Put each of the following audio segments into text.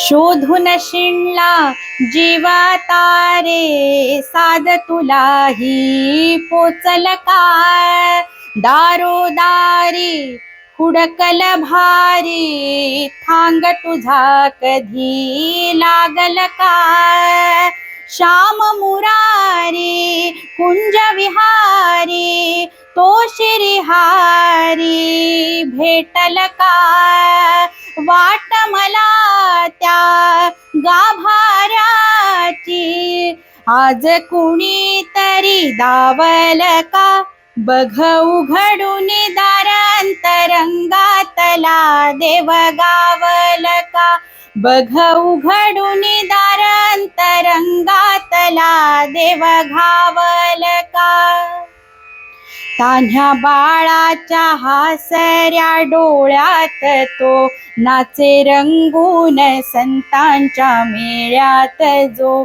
शोधून शिणला जीवा तारे, साध तुलाही पोचल काय? दारोदारी हुडकल भारी, थांग तुझा कधी लागल काय? श्याम मुरारी कुंज विहारी, तो श्रीहारी भेटल काय? वाट मला त्या गाभाऱ्याची, आज कुणी तरी दावल का? बघ उघडून दार अंतरंगातला, देव गावल का? बघ उघडून दार अंतरंगातला, देव घावल का? तान्ह्या बाळाच्या हासऱ्या डोळ्यात तो नाचे रंगून, संतांच्या मेळ्यात जो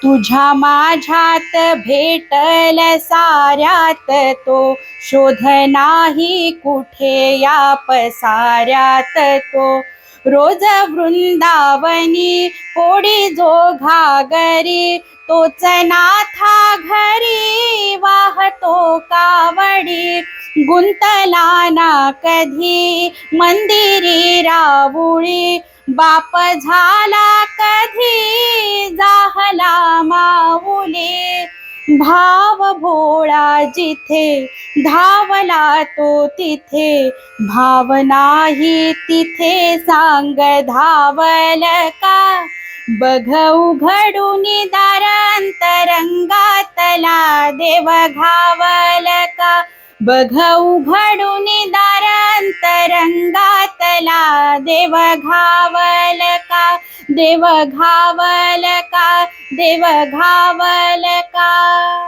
तुझ्या माझ्यात भेटल साऱ्यात, तो शोध नाही कुठे या पसाऱ्यात. तो रोज वृंदावनी पोडी जो घागरी, तोच नाथा घरी वाहतो कावडी. गुंतला ना कधी मंदिरी रावुळी, बाप झाला कधी जाहला माऊली. भाव भोळा जिथे धावला तो तिथे, भाव नाही तिथे सांग धावल का? बघ उघडून दार अंतरंगातला, देव घावल का? बघ उघडून दार अंतरंगातला, देव घावल का? देव घावल का? देव घावल का?